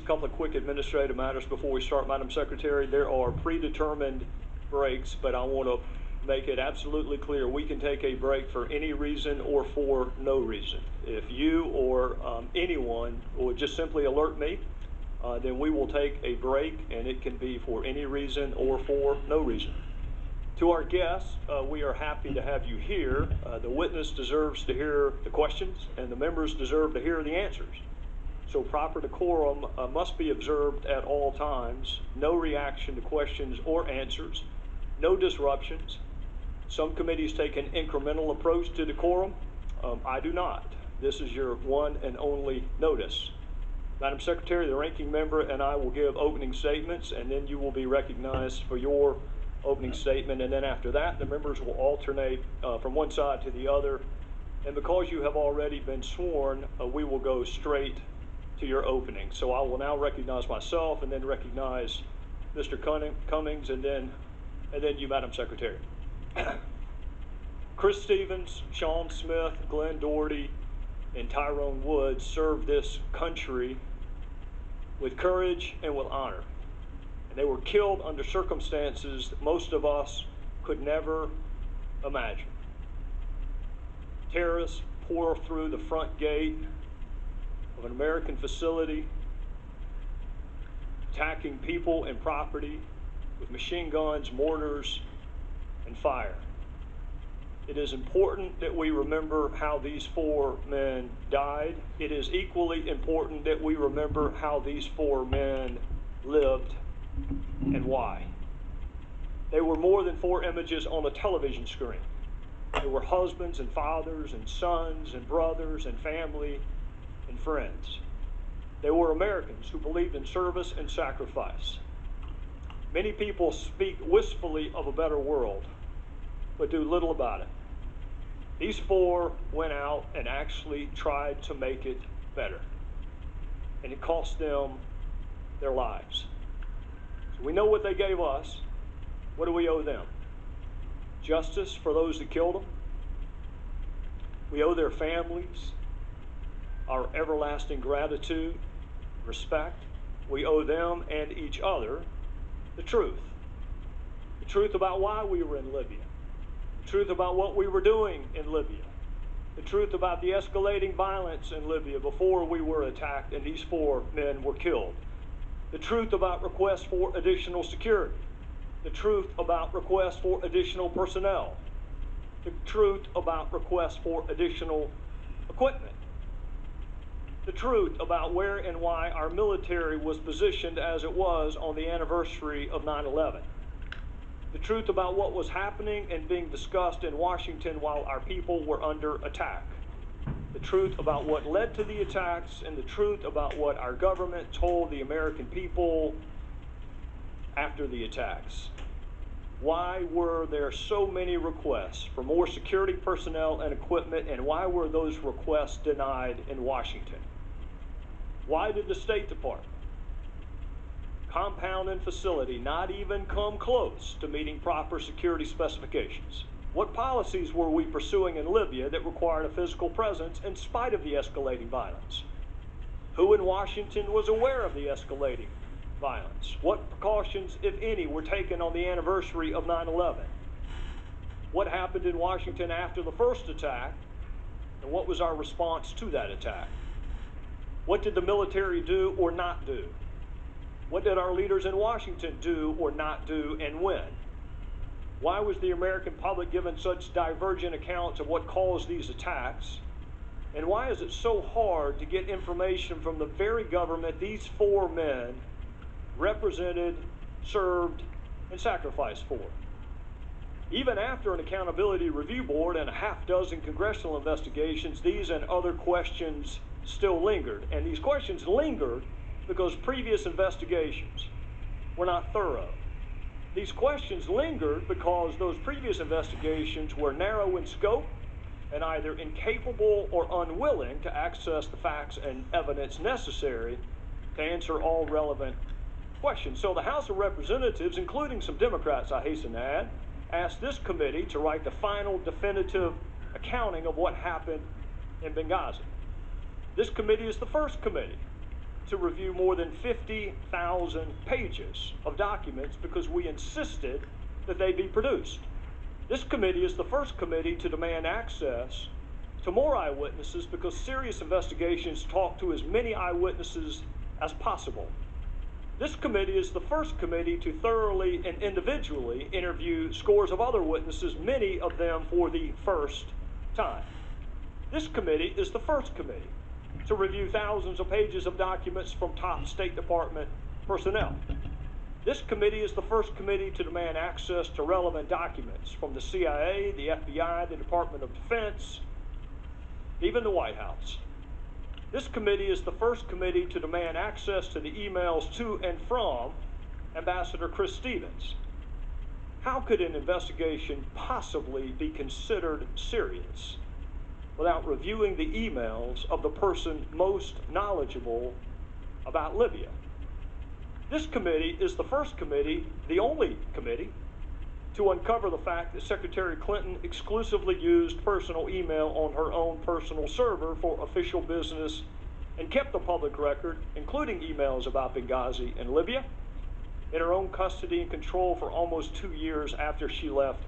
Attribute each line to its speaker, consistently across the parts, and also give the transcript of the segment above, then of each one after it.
Speaker 1: couple of quick administrative matters before we start, Madam Secretary. There are predetermined breaks, but I want to make it absolutely clear we can take a break for any reason or for no reason. If you or anyone would just simply alert me, then we will take a break, and it can be for any reason or for no reason. To our guests, we are happy to have you here. The witness deserves to hear the questions, and the members deserve to hear the answers. So proper decorum must be observed at all times. No reaction to questions or answers. No disruptions. Some committees take an incremental approach to decorum. I do not. This is your one and only notice. Madam Secretary, the ranking member and I will give opening statements, and then you will be recognized for your opening statement, and then after that, the members will alternate from one side to the other. And because you have already been sworn, we will go straight to your opening. So I will now recognize myself, and then recognize Mr. Cummings, and then you, Madam Secretary. Chris Stevens, Sean Smith, Glenn Doherty, and Tyrone Woods served this country with courage and with honor. And they were killed under circumstances that most of us could never imagine. Terrorists pour through the front gate of an American facility, attacking people and property with machine guns, mortars, and fire. It is important that we remember how these 4 men died. It is equally important that we remember how these 4 men lived and why. They were more than 4 images on a television screen. They were husbands and fathers and sons and brothers and family and friends. They were Americans who believed in service and sacrifice. Many people speak wistfully of a better world, but do little about it. These 4 went out and actually tried to make it better, and it cost them their lives. So we know what they gave us. What do we owe them? Justice for those that killed them. We owe their families our everlasting gratitude, respect. We owe them and each other the truth. The truth about why we were in Libya. The truth about what we were doing in Libya. The truth about the escalating violence in Libya before we were attacked and these 4 men were killed. The truth about requests for additional security. The truth about requests for additional personnel. The truth about requests for additional equipment. The truth about where and why our military was positioned as it was on the anniversary of 9/11. The truth about what was happening and being discussed in Washington while our people were under attack. The truth about what led to the attacks, and the truth about what our government told the American people after the attacks. Why were there so many requests for more security personnel and equipment, and why were those requests denied in Washington? Why did the State Department, compound and facility, not even come close to meeting proper security specifications? What policies were we pursuing in Libya that required a physical presence in spite of the escalating violence? Who in Washington was aware of the escalating violence? What precautions, if any, were taken on the anniversary of 9/11? What happened in Washington after the first attack, and what was our response to that attack? What did the military do or not do? What did our leaders in Washington do or not do, and when? Why was the American public given such divergent accounts of what caused these attacks? And why is it so hard to get information from the very government these 4 men represented, served, and sacrificed for? Even after an accountability review board and a half-dozen congressional investigations, these and other questions still lingered. And these questions lingered because previous investigations were not thorough. These questions lingered because those previous investigations were narrow in scope and either incapable or unwilling to access the facts and evidence necessary to answer all relevant questions. So the House of Representatives, including some Democrats, I hasten to add, asked this committee to write the final definitive accounting of what happened in Benghazi. This committee is the first committee to review more than 50,000 pages of documents because we insisted that they be produced. This committee is the first committee to demand access to more eyewitnesses because serious investigations talk to as many eyewitnesses as possible. This committee is the first committee to thoroughly and individually interview scores of other witnesses, many of them for the first time. This committee is the first committee to review thousands of pages of documents from top State Department personnel. This committee is the first committee to demand access to relevant documents from the CIA, the FBI, the Department of Defense, even the White House. This committee is the first committee to demand access to the emails to and from Ambassador Chris Stevens. How could an investigation possibly be considered serious without reviewing the emails of the person most knowledgeable about Libya? This committee is the first committee, the only committee, to uncover the fact that Secretary Clinton exclusively used personal email on her own personal server for official business and kept the public record, including emails about Benghazi and Libya, in her own custody and control for almost 2 years after she left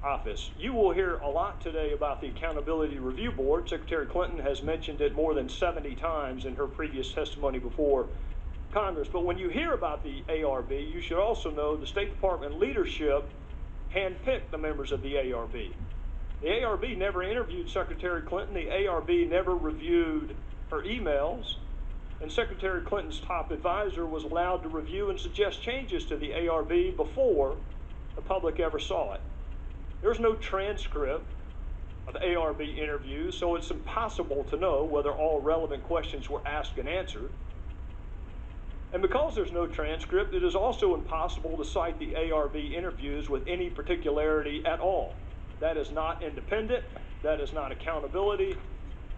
Speaker 1: office. You will hear a lot today about the Accountability Review Board. Secretary Clinton has mentioned it more than 70 times in her previous testimony before Congress. But when you hear about the ARB, you should also know the State Department leadership handpicked the members of the ARB. The ARB never interviewed Secretary Clinton. The ARB never reviewed her emails. And Secretary Clinton's top advisor was allowed to review and suggest changes to the ARB before the public ever saw it. There's no transcript of ARB interviews, so it's impossible to know whether all relevant questions were asked and answered. And because there's no transcript, it is also impossible to cite the ARB interviews with any particularity at all. That is not independent, that is not accountability,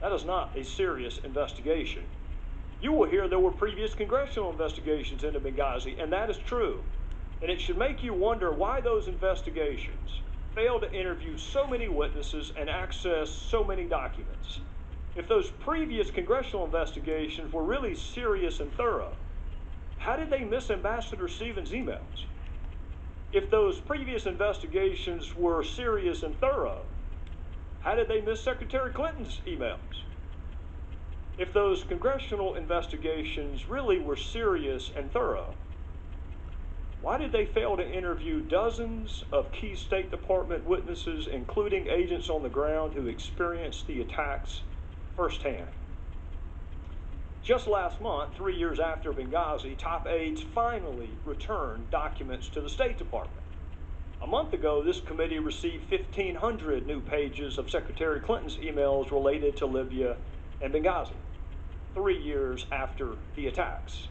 Speaker 1: that is not a serious investigation. You will hear there were previous congressional investigations into Benghazi, and that is true. And it should make you wonder why those investigations failed to interview so many witnesses and access so many documents. If those previous congressional investigations were really serious and thorough, how did they miss Ambassador Stevens' emails? If those previous investigations were serious and thorough, how did they miss Secretary Clinton's emails? If those congressional investigations really were serious and thorough, why did they fail to interview dozens of key State Department witnesses, including agents on the ground who experienced the attacks firsthand? Just last month, 3 years after Benghazi, top aides finally returned documents to the State Department. A month ago, this committee received 1,500 new pages of Secretary Clinton's emails related to Libya and Benghazi, 3 years after the attacks.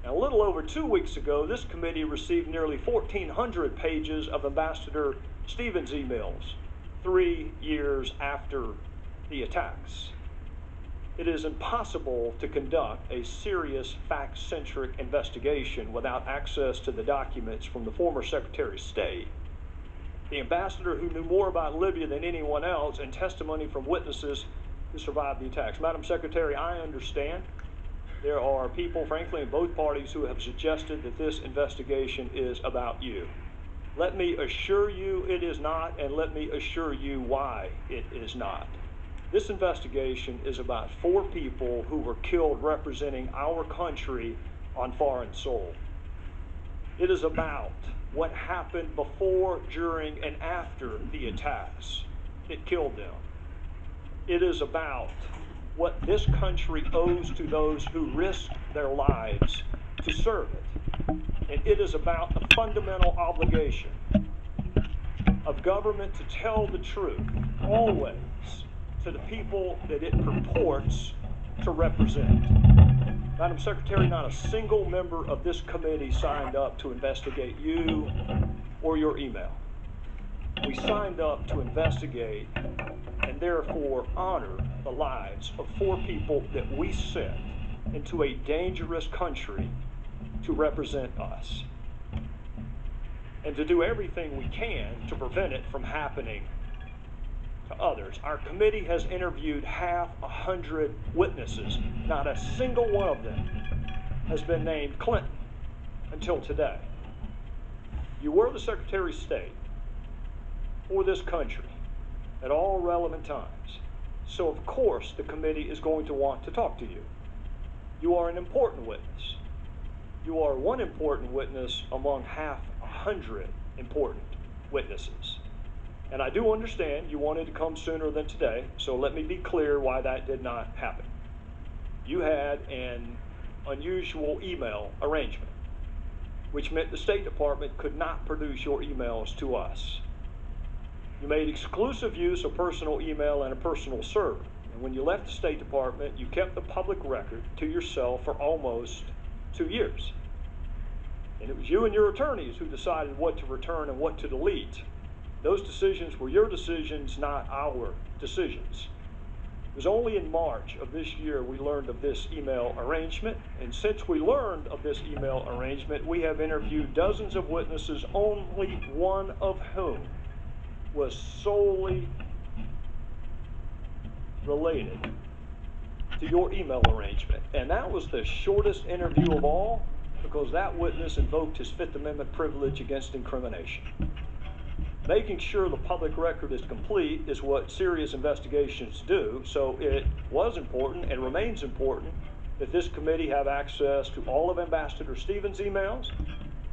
Speaker 1: Now, a little over 2 weeks ago, this committee received nearly 1,400 pages of Ambassador Stevens' emails, 3 years after the attacks. It is impossible to conduct a serious, fact-centric investigation without access to the documents from the former Secretary of State, the ambassador who knew more about Libya than anyone else, and testimony from witnesses who survived the attacks. Madam Secretary, I understand there are people, frankly, in both parties who have suggested that this investigation is about you. Let me assure you it is not, and let me assure you why it is not. This investigation is about 4 people who were killed representing our country on foreign soil. It is about what happened before, during, and after the attacks that killed them. It is about what this country owes to those who risked their lives to serve it. And it is about the fundamental obligation of government to tell the truth, always, to the people that it purports to represent. Madam Secretary, not a single member of this committee signed up to investigate you or your email. We signed up to investigate and therefore honor the lives of 4 people that we sent into a dangerous country to represent us, and to do everything we can to prevent it from happening to others. Our committee has interviewed 100 witnesses. Not a single one of them has been named Clinton until today. You were the Secretary of State for this country at all relevant times. So of course the committee is going to want to talk to you. You are an important witness. You are one important witness among 100 important witnesses. And I do understand you wanted to come sooner than today, so let me be clear why that did not happen. You had an unusual email arrangement, which meant the State Department could not produce your emails to us. You made exclusive use of personal email and a personal server. And when you left the State Department, you kept the public record to yourself for almost 2 years. And it was you and your attorneys who decided what to return and what to delete. Those decisions were your decisions, not our decisions. It was only in March of this year we learned of this email arrangement, and since we learned of this email arrangement, we have interviewed dozens of witnesses, only one of whom was solely related to your email arrangement. And that was the shortest interview of all, because that witness invoked his Fifth Amendment privilege against incrimination. Making sure the public record is complete is what serious investigations do, so it was important and remains important that this committee have access to all of Ambassador Stevens' emails,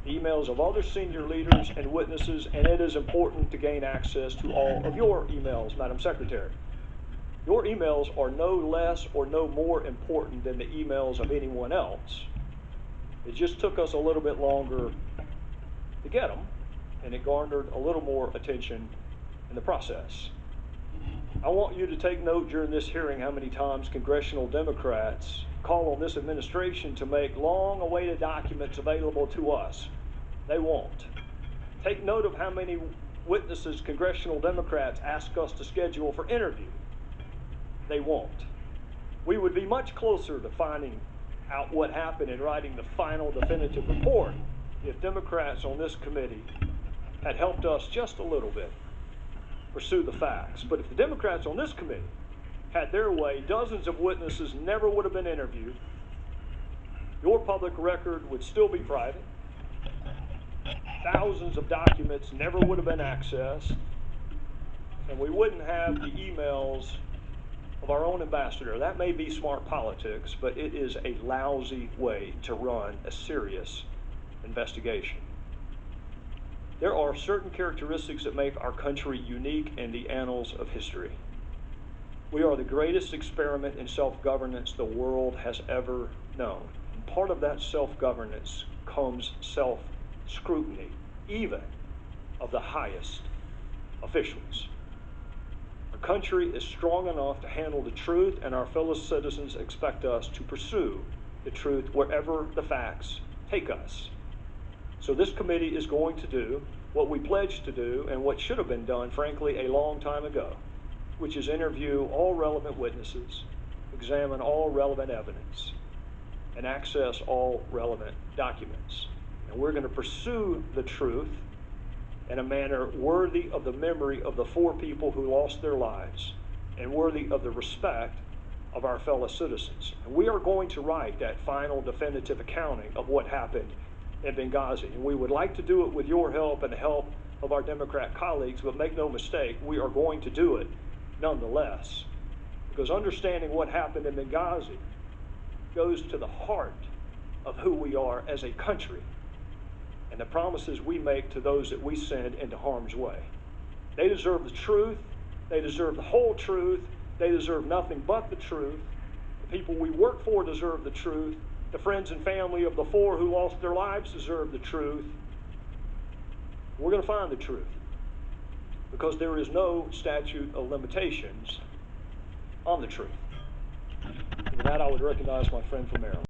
Speaker 1: the emails of other senior leaders and witnesses, and it is important to gain access to all of your emails, Madam Secretary. Your emails are no less or no more important than the emails of anyone else. It just took us a little bit longer to get them, and it garnered a little more attention in the process. I want you to take note during this hearing how many times congressional Democrats call on this administration to make long-awaited documents available to us. They won't. Take note of how many witnesses congressional Democrats ask us to schedule for interview. They won't. We would be much closer to finding out what happened and writing the final definitive report if Democrats on this committee had helped us just a little bit pursue the facts. But if the Democrats on this committee had their way, dozens of witnesses never would have been interviewed. Your public record would still be private. Thousands of documents never would have been accessed. And we wouldn't have the emails of our own ambassador. That may be smart politics, but it is a lousy way to run a serious investigation. There are certain characteristics that make our country unique in the annals of history. We are the greatest experiment in self-governance the world has ever known. And part of that self-governance comes self-scrutiny, even of the highest officials. Our country is strong enough to handle the truth, and our fellow citizens expect us to pursue the truth wherever the facts take us. So this committee is going to do what we pledged to do and what should have been done, frankly, a long time ago, which is interview all relevant witnesses, examine all relevant evidence, and access all relevant documents. And we're going to pursue the truth in a manner worthy of the memory of the 4 people who lost their lives and worthy of the respect of our fellow citizens. And we are going to write that final definitive accounting of what happened in Benghazi. And we would like to do it with your help and the help of our Democrat colleagues, but make no mistake, we are going to do it nonetheless. Because understanding what happened in Benghazi goes to the heart of who we are as a country and the promises we make to those that we send into harm's way. They deserve the truth. They deserve the whole truth. They deserve nothing but the truth. The people we work for deserve the truth. The friends and family of the 4 who lost their lives deserve the truth. We're going to find the truth because there is no statute of limitations on the truth. And with that, I would recognize my friend from Maryland.